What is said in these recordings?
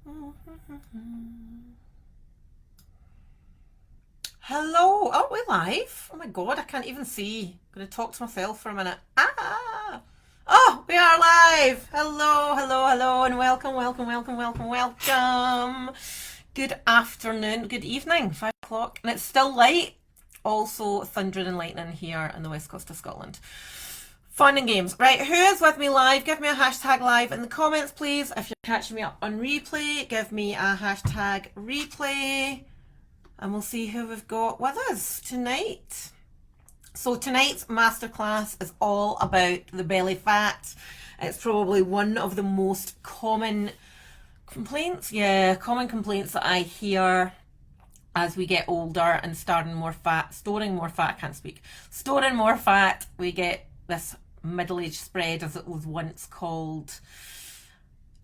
Hello. Oh, we're live. Oh my god, I can't even see. I'm gonna talk to myself for a minute. Ah. Oh, we are live. Hello, hello, hello, and welcome, welcome, welcome, welcome, welcome. Good afternoon, good evening, 5 o'clock, and it's still light. Also thundering and lightning here on the west coast of Scotland. Fun and games. Right, who is with me live? Give me a hashtag live in the comments, please. If you're catching me up on replay, give me a hashtag replay. And we'll see who we've got with us tonight. So tonight's masterclass is all about the belly fat. It's probably one of the most common complaints. Yeah, common complaints that I hear as we get older and storing more fat. I can't speak. Storing more fat. We get this middle-age spread, as it was once called.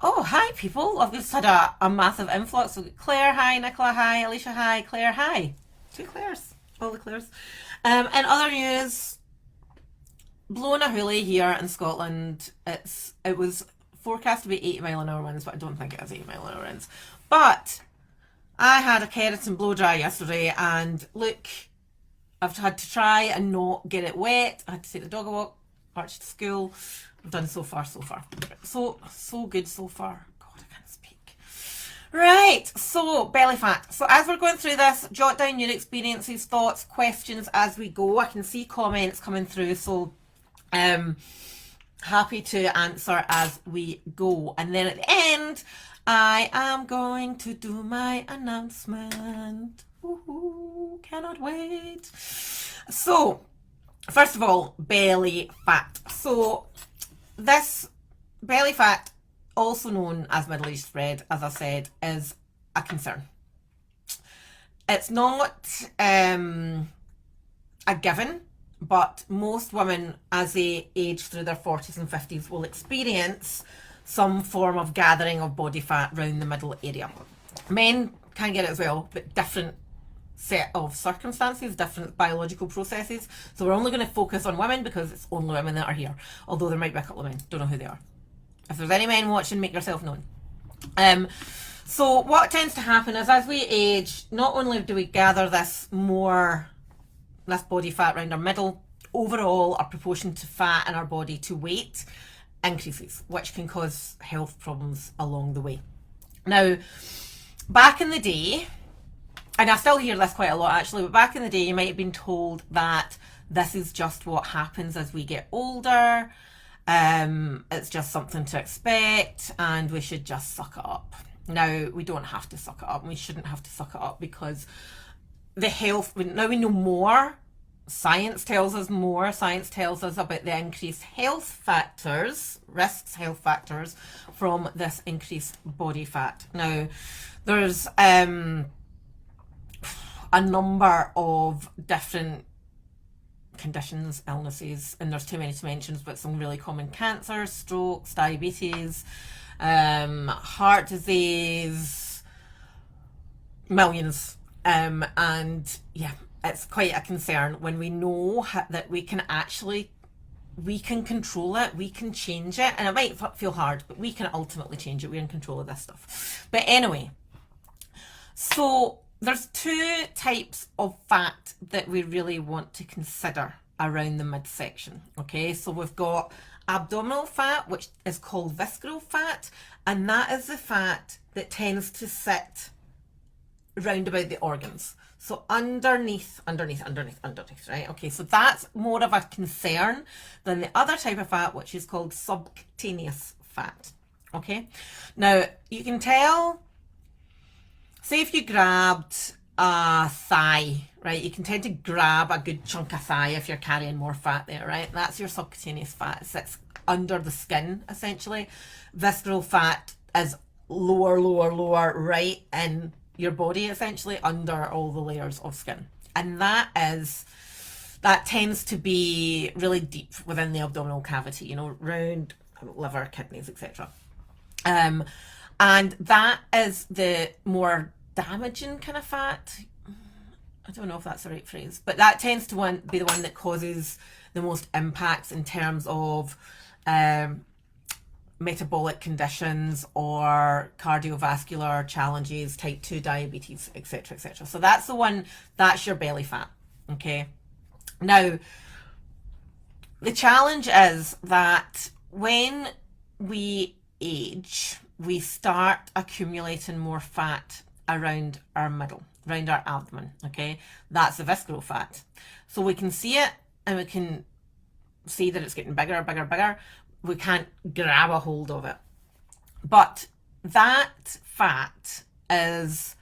Oh, hi, people. I've just had a massive influx. So Claire, hi. Nicola, hi. Alicia, hi. Claire, hi. Two Claires. All the Claires. In other news, blowing a hoolie here in Scotland. It was forecast to be 80-mile-an-hour winds, but I don't think it is 80-mile-an-hour winds. But I had a keratin blow dry yesterday, and look, I've had to try and not get it wet. I had to take the dog a walk, Archie to school. I've done so far. So good so far. God, I can't speak. Right, so belly fat. So as we're going through this, jot down your experiences, thoughts, questions as we go. I can see comments coming through, so happy to answer as we go. And then at the end, I am going to do my announcement. Woohoo, cannot wait. So, first of all, belly fat. So, this belly fat, also known as middle-age spread, as I said, is a concern. It's not a given, but most women, as they age through their 40s and 50s, will experience some form of gathering of body fat around the middle area. Men can get it as well, but different set of circumstances, different biological processes. So we're only going to focus on women because it's only women that are here. Although there might be a couple of men. Don't know who they are. If there's any men watching, make yourself known. So what tends to happen is as we age, not only do we gather this body fat around our middle, overall our proportion to fat in our body to weight increases, which can cause health problems along the way. Now, back in the day, and I still hear this quite a lot actually, but back in the day you might have been told that this is just what happens as we get older. It's just something to expect and we should just suck it up. Now, we don't have to suck it up and we shouldn't have to suck it up because now we know more. Science tells us more. Science tells us about the increased health factors from this increased body fat. Now, there's a number of different conditions, illnesses, and there's too many to mention, but some really common cancers, strokes, diabetes, heart disease, millions. And yeah, it's quite a concern when we know that we can control it, we can change it, and it might feel hard, but we can ultimately change it. We're in control of this stuff. But anyway, so there's two types of fat that we really want to consider around the midsection. Okay, so we've got abdominal fat, which is called visceral fat, and that is the fat that tends to sit round about the organs. So underneath, right? Okay, so that's more of a concern than the other type of fat, which is called subcutaneous fat. Okay, now you can tell, say if you grabbed a thigh, right? You can tend to grab a good chunk of thigh if you're carrying more fat there, right? That's your subcutaneous fat. It sits under the skin, essentially. Visceral fat is lower, right in your body, essentially, under all the layers of skin. And that tends to be really deep within the abdominal cavity, round liver, kidneys, etc. And that is the more damaging kind of fat. I don't know if that's the right phrase, but that tends to be the one that causes the most impacts in terms of metabolic conditions or cardiovascular challenges, type 2 diabetes, etc., etc. So that's the one, that's your belly fat. Okay. Now, the challenge is that when we age, we start accumulating more fat around our middle, around our abdomen. Okay. That's the visceral fat. So we can see it and we can see that it's getting bigger, bigger, bigger. We can't grab a hold of it. But that fat is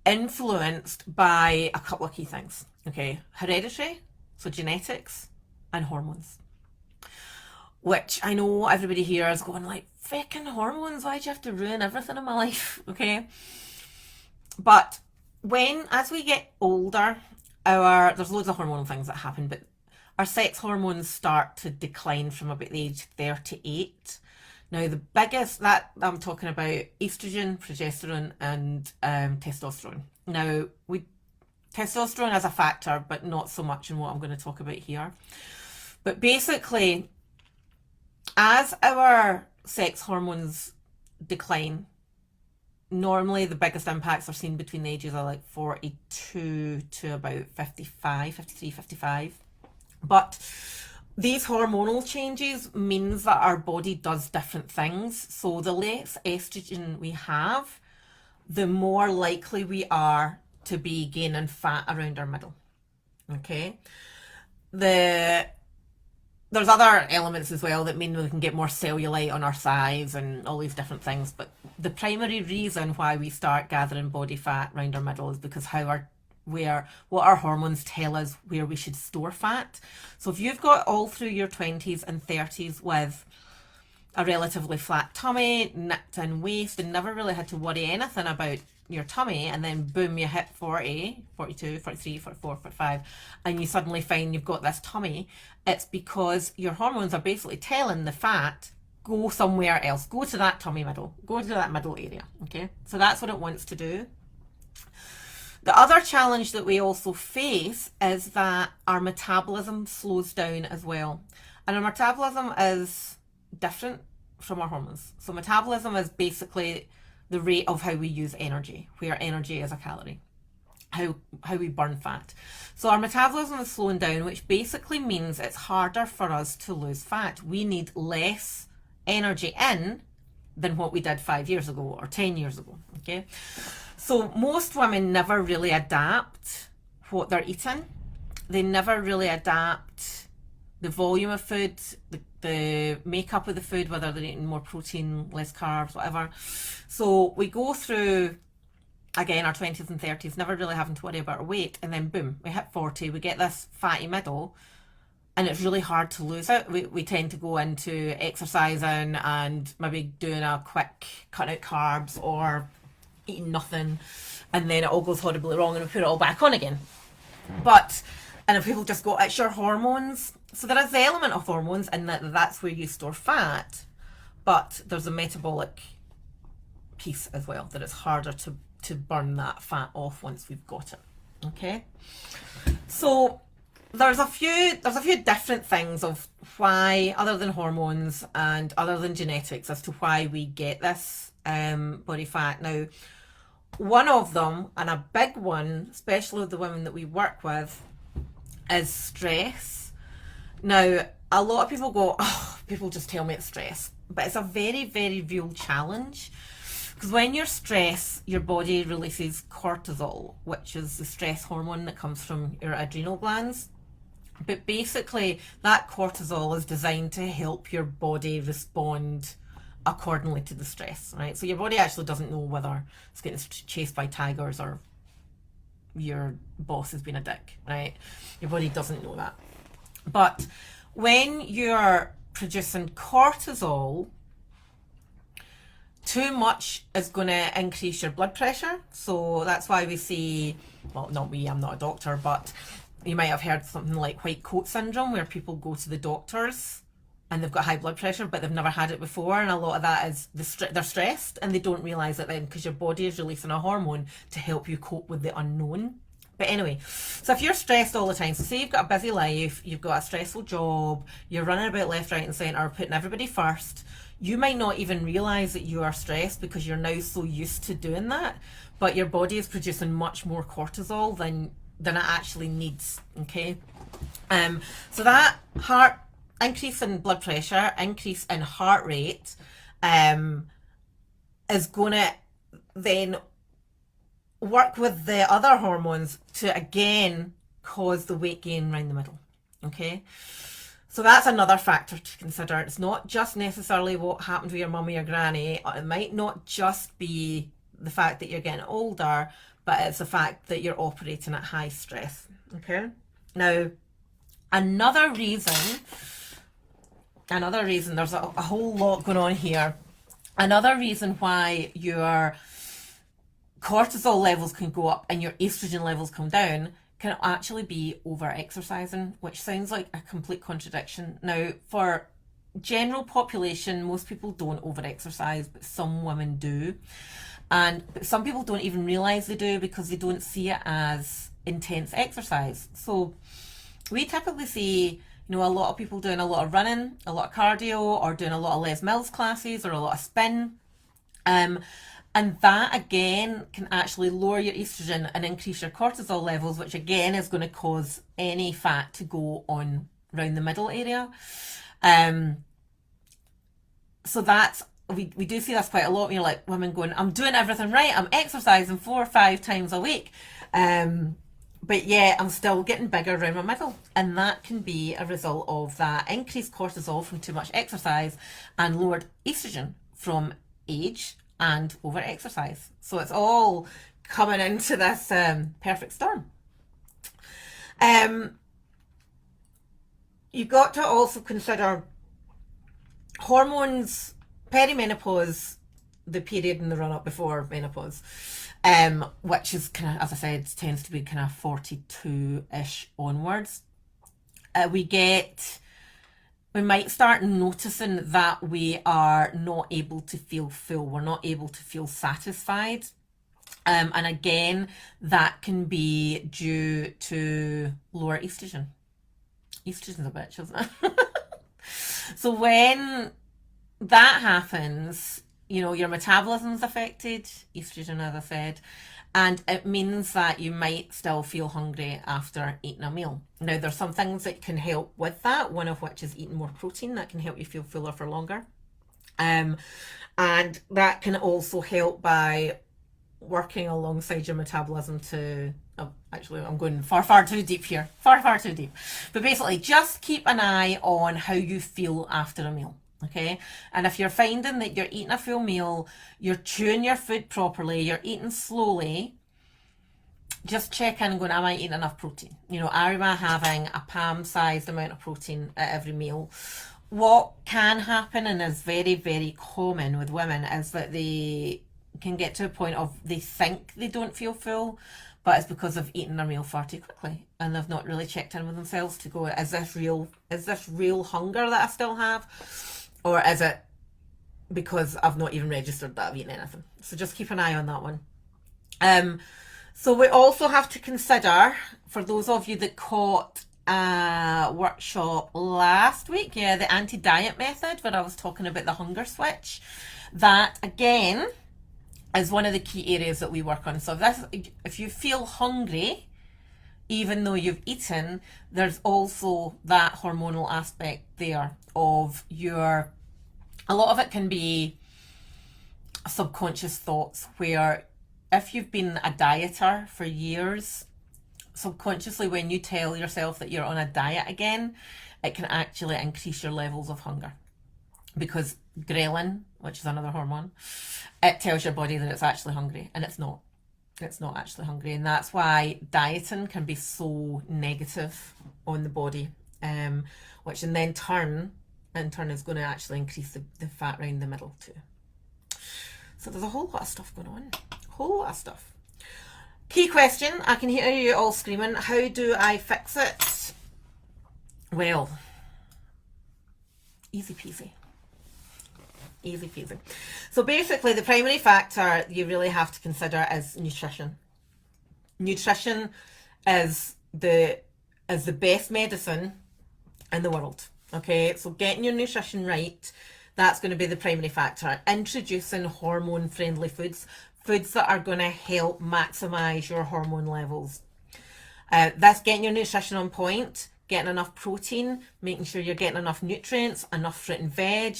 influenced by a couple of key things. Okay, hereditary, so genetics, and hormones. Which I know everybody here is going like, freaking hormones, why'd you have to ruin everything in my life? Okay. But as we get older, there's loads of hormonal things that happen, but our sex hormones start to decline from about the age 38. Now, the biggest that I'm talking about, estrogen, progesterone, and testosterone. Now, testosterone is a factor, but not so much in what I'm going to talk about here. But basically, as our sex hormones decline, normally the biggest impacts are seen between the ages of like 42 to about 55, 53, 55. But these hormonal changes means that our body does different things. So the less estrogen we have, the more likely we are to be gaining fat around our middle. Okay. There's other elements as well that mean we can get more cellulite on our thighs and all these different things. But the primary reason why we start gathering body fat around our middle is because what our hormones tell us where we should store fat. So if you've got all through your 20s and 30s with a relatively flat tummy, nipped in waist, and never really had to worry anything about your tummy, and then boom, you hit 40, 42, 43, 44, 45, and you suddenly find you've got this tummy, it's because your hormones are basically telling the fat, go somewhere else, go to that tummy middle, go to that middle area. Okay, so that's what it wants to do. The other challenge that we also face is that our metabolism slows down as well. And our metabolism is different from our hormones. So metabolism is basically the rate of how we use energy, where energy is a calorie, how we burn fat. So our metabolism is slowing down, which basically means it's harder for us to lose fat. We need less energy in than what we did 5 years ago or 10 years ago. Okay. So most women never really adapt what they're eating. They never really adapt the volume of food, the makeup of the food, whether they're eating more protein, less carbs, whatever. So we go through, again, our 20s and 30s, never really having to worry about our weight. And then boom, we hit 40, we get this fatty middle, and it's really hard to lose it. We tend to go into exercising and maybe doing a quick cut out carbs or eating nothing, and then it all goes horribly wrong and we put it all back on again. And if people just go, it's your hormones. So there is the element of hormones and that's where you store fat, but there's a metabolic piece as well, that it's harder to burn that fat off once we've got it. Okay, so there's a few different things of why, other than hormones and other than genetics, as to why we get this body fat. Now, one of them, and a big one, especially with the women that we work with, is stress. Now, a lot of people go, oh, people just tell me it's stress. But it's a very, very real challenge. Because when you're stressed, your body releases cortisol, which is the stress hormone that comes from your adrenal glands. But basically, that cortisol is designed to help your body respond accordingly to the stress, right? So your body actually doesn't know whether it's getting chased by tigers or your boss has been a dick, right? Your body doesn't know that. But when you're producing cortisol, too much is going to increase your blood pressure. So that's why we see, well, not me, I'm not a doctor, but you might have heard something like white coat syndrome, where people go to the doctors and they've got high blood pressure, but they've never had it before. And a lot of that is they're stressed and they don't realize it then, because your body is releasing a hormone to help you cope with the unknown. But anyway, so if you're stressed all the time, so say you've got a busy life, you've got a stressful job, you're running about left, right, and centre, putting everybody first, you might not even realise that you are stressed because you're now so used to doing that, but your body is producing much more cortisol than it actually needs. Okay, so that heart increase in blood pressure, increase in heart rate, is going to then work with the other hormones to again cause the weight gain around the middle. Okay, so that's another factor to consider. It's not just necessarily what happened with your mummy or granny. It might not just be the fact that you're getting older, but it's the fact that you're operating at high stress. Okay, now another reason, there's a whole lot going on here. Another reason why your cortisol levels can go up and your estrogen levels come down can actually be over exercising, which sounds like a complete contradiction. Now, for general population, most people don't over exercise, but some women do. And some people don't even realize they do because they don't see it as intense exercise. So we typically see, a lot of people doing a lot of running, a lot of cardio, or doing a lot of Les Mills classes or a lot of spin. And that again can actually lower your estrogen and increase your cortisol levels, which again is going to cause any fat to go on around the middle area. So that's, we do see this quite a lot when you're like women going, I'm doing everything right, I'm exercising 4 or 5 times a week. But yeah, I'm still getting bigger around my middle. And that can be a result of that increased cortisol from too much exercise and lowered estrogen from age and over exercise. So it's all coming into this perfect storm. You've got to also consider hormones, perimenopause, the period in the run up before menopause, which is kind of, as I said, tends to be kind of 42-ish onwards. We might start noticing that we are not able to feel full. We're not able to feel satisfied. And again, that can be due to lower estrogen. Estrogen's a bitch, isn't it? So when that happens, your metabolism's affected, estrogen, as I said, and it means that you might still feel hungry after eating a meal. Now, there's some things that can help with that, one of which is eating more protein. That can help you feel fuller for longer. And that can also help by working alongside your metabolism to... actually, I'm going far too deep here. Far too deep. But basically, just keep an eye on how you feel after a meal. Okay, and if you're finding that you're eating a full meal, you're chewing your food properly, you're eating slowly, just check in and go, am I eating enough protein? Am I having a palm-sized amount of protein at every meal? What can happen, and is very, very common with women, is that they can get to a point of they think they don't feel full, but it's because of eating their meal far too quickly and they've not really checked in with themselves to go, is this real hunger that I still have? Or is it because I've not even registered that I've eaten anything? So just keep an eye on that one. So we also have to consider, for those of you that caught a workshop last week, the anti-diet method, where I was talking about the hunger switch, that again is one of the key areas that we work on. So if you feel hungry, even though you've eaten, there's also that hormonal aspect there of a lot of it can be subconscious thoughts, where if you've been a dieter for years, subconsciously when you tell yourself that you're on a diet again, it can actually increase your levels of hunger, because ghrelin, which is another hormone, it tells your body that it's actually hungry, and it's not. It's not actually hungry, and that's why dieting can be so negative on the body, which in turn is going to actually increase the fat around the middle too. So there's a whole lot of stuff going on. Whole lot of stuff. Key question, I can hear you all screaming, how do I fix it? Well, easy peasy. Easy peasy. So basically, the primary factor you really have to consider is nutrition. Nutrition is the best medicine in the world. Okay, so getting your nutrition right, that's going to be the primary factor. Introducing hormone friendly foods that are going to help maximize your hormone levels. That's getting your nutrition on point, getting enough protein, making sure you're getting enough nutrients, enough fruit and veg,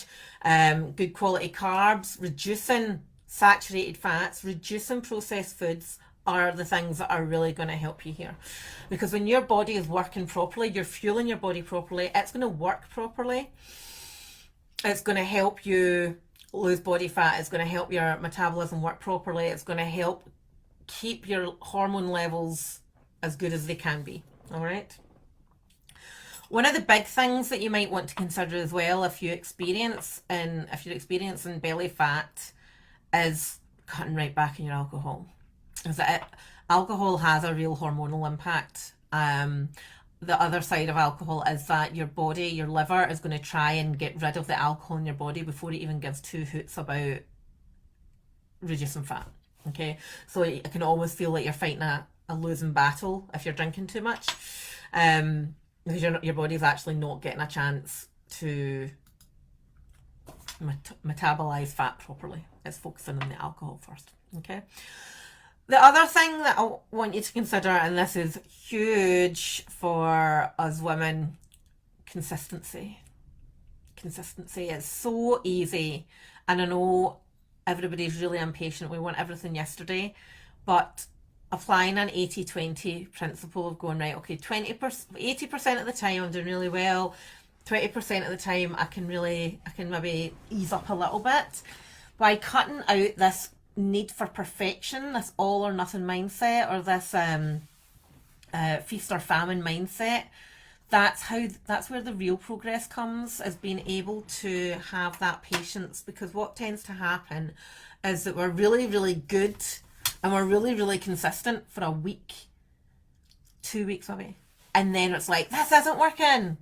good quality carbs, reducing saturated fats, reducing processed foods are the things that are really going to help you here. Because when your body is working properly, you're fueling your body properly, it's going to work properly. It's going to help you lose body fat. It's going to help your metabolism work properly. It's going to help keep your hormone levels as good as they can be. All right. One of the big things that you might want to consider as well, if you're experiencing belly fat, is cutting right back in your alcohol. Because alcohol has a real hormonal impact. The other side of alcohol is that your body, your liver, is going to try and get rid of the alcohol in your body before it even gives two hoots about reducing fat. Okay, so it can almost feel like you're fighting a losing battle if you're drinking too much, because your body's actually not getting a chance to metabolize fat properly. It's focusing on the alcohol first. Okay. The other thing that I want you to consider, and this is huge for us women, consistency. Consistency is so easy. And I know everybody's really impatient. We want everything yesterday. But applying an 80-20 principle of going, right, okay, 80% of the time I'm doing really well. 20% of the time I can maybe ease up a little bit. By cutting out this need for perfection, this all or nothing mindset, or this feast or famine mindset, that's where the real progress comes, is being able to have that patience. Because what tends to happen is that we're really, really good and we're really, really consistent for a week, 2 weeks maybe, and then it's like, this isn't working,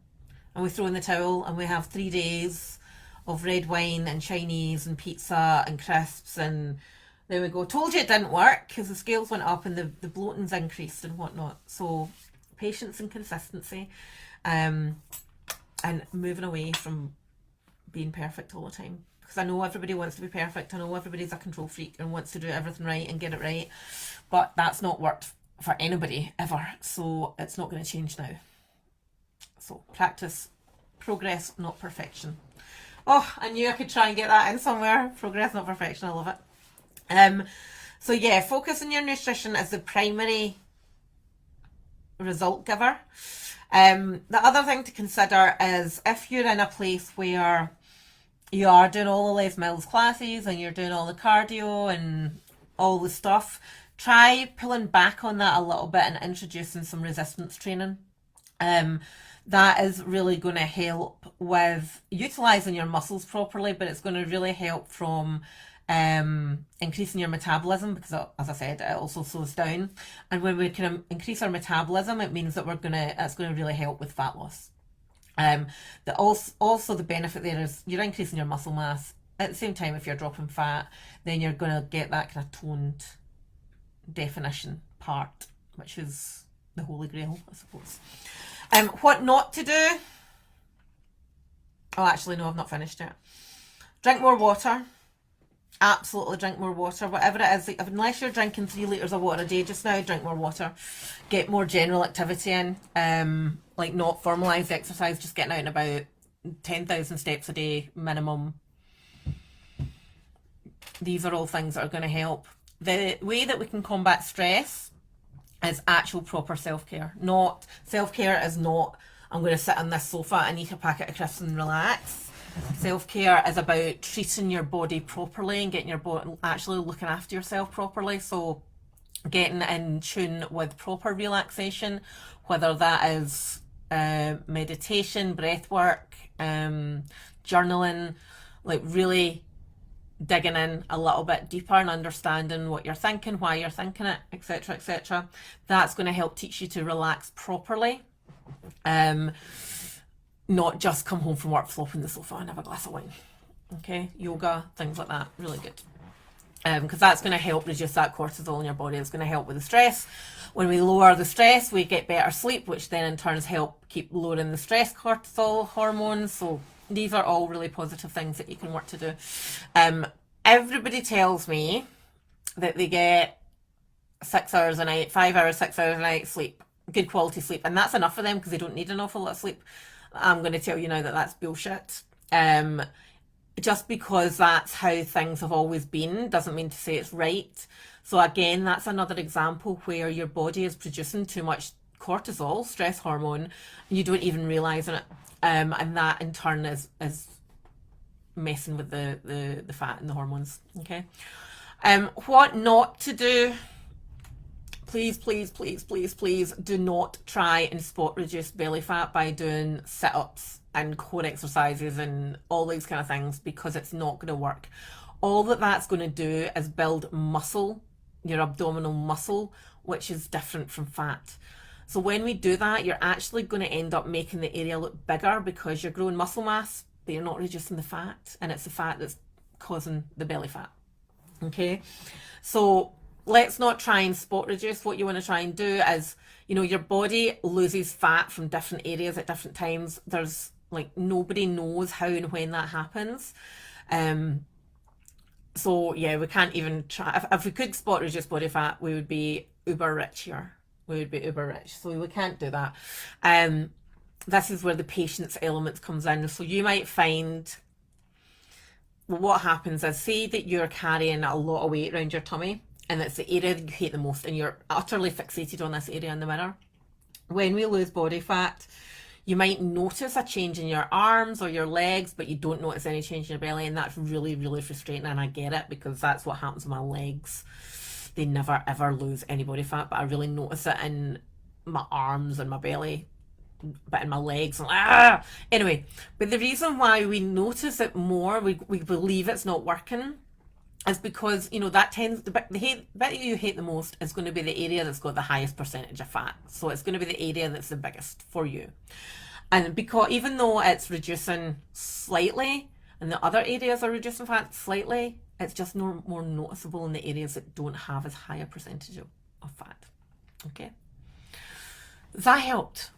and we throw in the towel and we have 3 days of red wine and Chinese and pizza and crisps, and then we go, told you it didn't work, because the scales went up and the bloating's increased and whatnot. So patience and consistency, and moving away from being perfect all the time. Because I know everybody wants to be perfect. I know everybody's a control freak and wants to do everything right and get it right. But that's not worked for anybody ever. So it's not going to change now. So practice progress, not perfection. Oh, I knew I could try and get that in somewhere. Progress, not perfection. I love it. So yeah, focus on your nutrition as the primary result giver. The other thing to consider is, if you're in a place where you are doing all the Les Mills classes and you're doing all the cardio and all the stuff, try pulling back on that a little bit and introducing some resistance training. That is really going to help with utilizing your muscles properly, but it's going to really help from increasing your metabolism, because as I said, it also slows down. And when we can increase our metabolism, it means that it's going to really help with fat loss. Also the benefit there is you're increasing your muscle mass. At the same time, if you're dropping fat, then you're going to get that kind of toned definition part, which is the holy grail, I suppose. What not to do? Oh, actually, no, I've not finished yet. Drink more water. Absolutely drink more water. Whatever it is, unless you're drinking 3 litres of water a day just now, drink more water. Get more general activity in. Like not formalised exercise, just getting out and about, 10,000 steps a day minimum. These are all things that are going to help. The way that we can combat stress is actual proper self-care. Self-care is not, I'm going to sit on this sofa and eat a packet of crisps and relax. Self-care is about treating your body properly and getting your body, actually looking after yourself properly. So getting in tune with proper relaxation, whether that is meditation, breath work, journaling, like really digging in a little bit deeper and understanding what you're thinking, why you're thinking it, etc., etc. That's going to help teach you to relax properly. Not just come home from work, flop on the sofa and have a glass of wine. Okay, yoga, things like that, really good. because that's going to help reduce that cortisol in your body. It's going to help with the stress. When we lower the stress, we get better sleep, which then in turn help keep lowering the stress cortisol hormones. So these are all really positive things that you can work to do. Everybody tells me that they get 6 hours a night, 5 hours, 6 hours a night sleep, good quality sleep, and that's enough for them because they don't need an awful lot of sleep. I'm going to tell you now that that's bullshit. Just because that's how things have always been doesn't mean to say it's right. So again, that's another example where your body is producing too much cortisol, stress hormone, and you don't even realize it. And that in turn is messing with the fat and the hormones. Okay. What not to do? Please, please, please, please, please do not try and spot reduce belly fat by doing sit-ups and core exercises and all these kind of things, because it's not going to work. All that's going to do is build muscle, your abdominal muscle, which is different from fat. So when we do that, you're actually going to end up making the area look bigger because you're growing muscle mass, but you're not reducing the fat, and it's the fat that's causing the belly fat. Okay, so let's not try and spot reduce. What you want to try and do is, your body loses fat from different areas at different times. There's nobody knows how and when that happens. So yeah, we can't even try. If we could spot reduce body fat, we would be uber rich here. We would be uber rich. So we can't do that. This is where the patience element comes in. So you might find, what happens is, say that you're carrying a lot of weight around your tummy, and it's the area that you hate the most, and you're utterly fixated on this area in the mirror. When we lose body fat, you might notice a change in your arms or your legs, but you don't notice any change in your belly, and that's really, really frustrating, and I get it, because that's what happens with my legs. They never, ever lose any body fat, but I really notice it in my arms and my belly, but in my legs. Anyway, but the reason why we notice it more, we believe it's not working, is because, that tends, the bit that you hate the most is going to be the area that's got the highest percentage of fat. So it's going to be the area that's the biggest for you. And because even though it's reducing slightly, and the other areas are reducing fat slightly, it's just more noticeable in the areas that don't have as high a percentage of fat. Okay. That helped.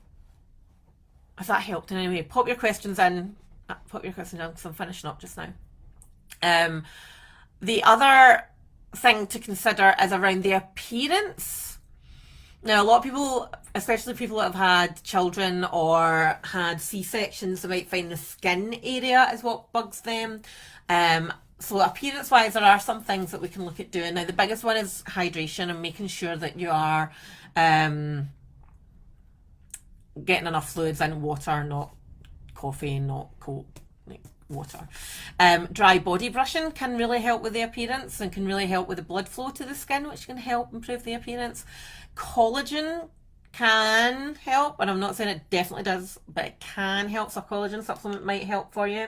Has that helped in any way? Pop your questions in. Because I'm finishing up just now. The other thing to consider is around the appearance. Now, a lot of people, especially people that have had children or had C-sections, they might find the skin area is what bugs them. So appearance-wise, there are some things that we can look at doing. Now, the biggest one is hydration and making sure that you are getting enough fluids in, water, not coffee, not Coke, water. Dry body brushing can really help with the appearance and can really help with the blood flow to the skin, which can help improve the appearance. Collagen can help, and I'm not saying it definitely does, but it can help. So a collagen supplement might help for you.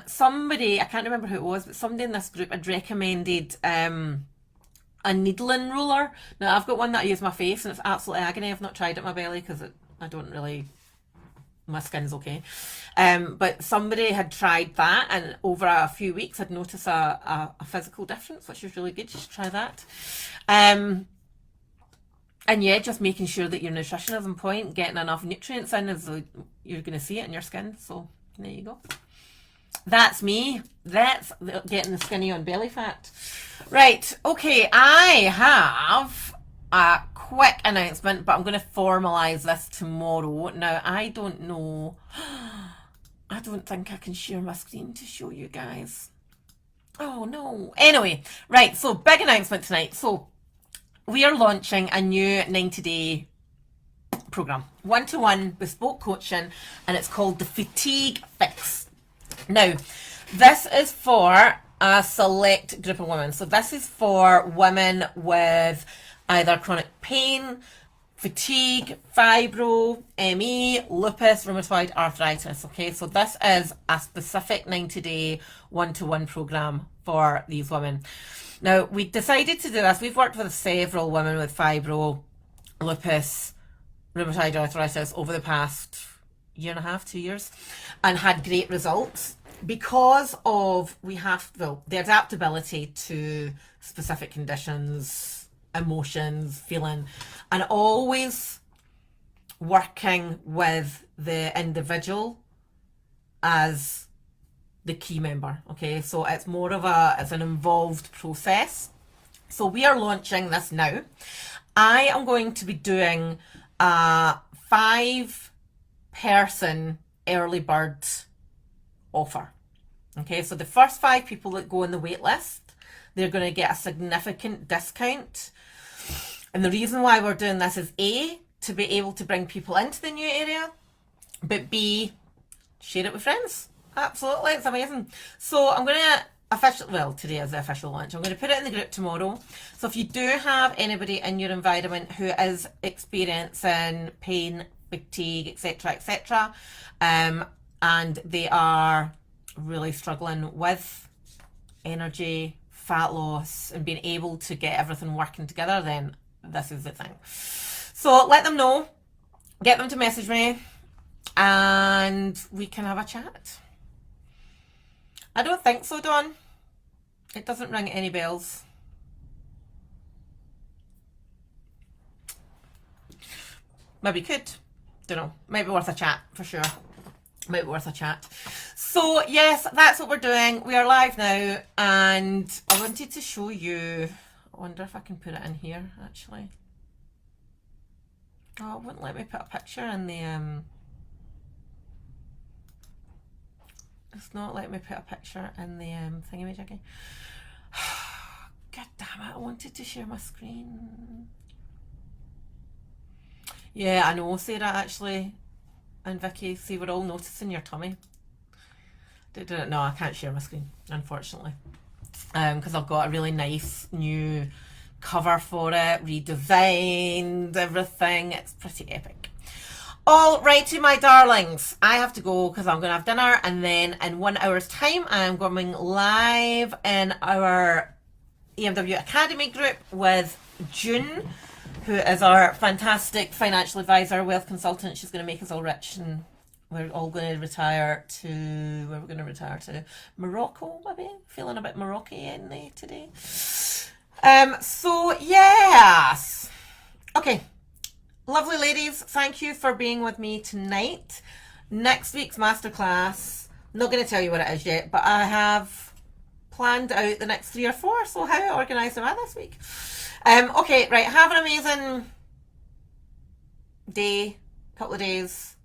Somebody, I can't remember who it was, but somebody in this group had recommended a needling roller. Now, I've got one that I use on my face, and it's absolute agony. I've not tried it on my belly because I don't really, my skin's okay. But somebody had tried that, and over a few weeks had noticed a physical difference, which is really good. You should try that. And yeah, just making sure that your nutrition is on point, getting enough nutrients in, is you're going to see it in your skin. So there you go. That's me. That's getting the skinny on belly fat. Right. Okay. I have a quick announcement, but I'm going to formalize this tomorrow. Now, I don't know. I don't think I can share my screen to show you guys. Oh, no. Anyway, right. So big announcement tonight. So we are launching a new 90-day program, one-to-one bespoke coaching, and it's called the Fatigue Fix. Now, this is for a select group of women. So this is for women with either chronic pain, fatigue, fibro, ME, lupus, rheumatoid arthritis. Okay, so this is a specific 90-day one-to-one program for these women. Now, we decided to do this. We've worked with several women with fibro, lupus, rheumatoid arthritis over the past year and a half, 2 years, and had great results. because of the adaptability to specific conditions, emotions, feeling, and always working with the individual as the key member. Okay, so it's an involved process. So we are launching this now. I am going to be doing a 5-person early bird offer. Okay, so the first 5 people that go on the wait list, they're going to get a significant discount. And the reason why we're doing this is A, to be able to bring people into the new area, but B, share it with friends. Absolutely, it's amazing. So I'm going to today is the official launch. I'm going to put it in the group tomorrow. So if you do have anybody in your environment who is experiencing pain, fatigue, etc., and they are really struggling with energy, fat loss, and being able to get everything working together, then this is the thing. So let them know, get them to message me, and we can have a chat. I don't think so, Dawn. It doesn't ring any bells. Maybe could. Don't know. Might be worth a chat, for sure. Might be worth a chat. So, yes, that's what we're doing. We are live now, and I wanted to show you... I wonder if I can put it in here, actually. Oh, it wouldn't let me put a picture in the... It's not letting me put a picture in the thingamajiggy. God damn it, I wanted to share my screen. Yeah, I know, Sarah, actually. And Vicky, see, we're all noticing your tummy. No, I can't share my screen, unfortunately. Because I've got a really nice new cover for it, redesigned, everything. It's pretty epic. All righty, my darlings, I have to go because I'm going to have dinner, and then in 1 hour's time I'm going live in our EMW Academy group with June, who is our fantastic financial advisor, wealth consultant. She's going to make us all rich, and we're all going to retire to... where we're going to retire to? Morocco, maybe? Feeling a bit Moroccan today. So, yes. Okay. Lovely ladies, thank you for being with me tonight. Next week's masterclass, not going to tell you what it is yet, but I have planned out the next 3 or 4, so how organised am I this week? Okay, right, have an amazing day, couple of days.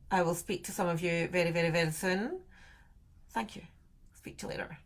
I will speak to some of you very, very, very soon. Thank you. Speak to you later.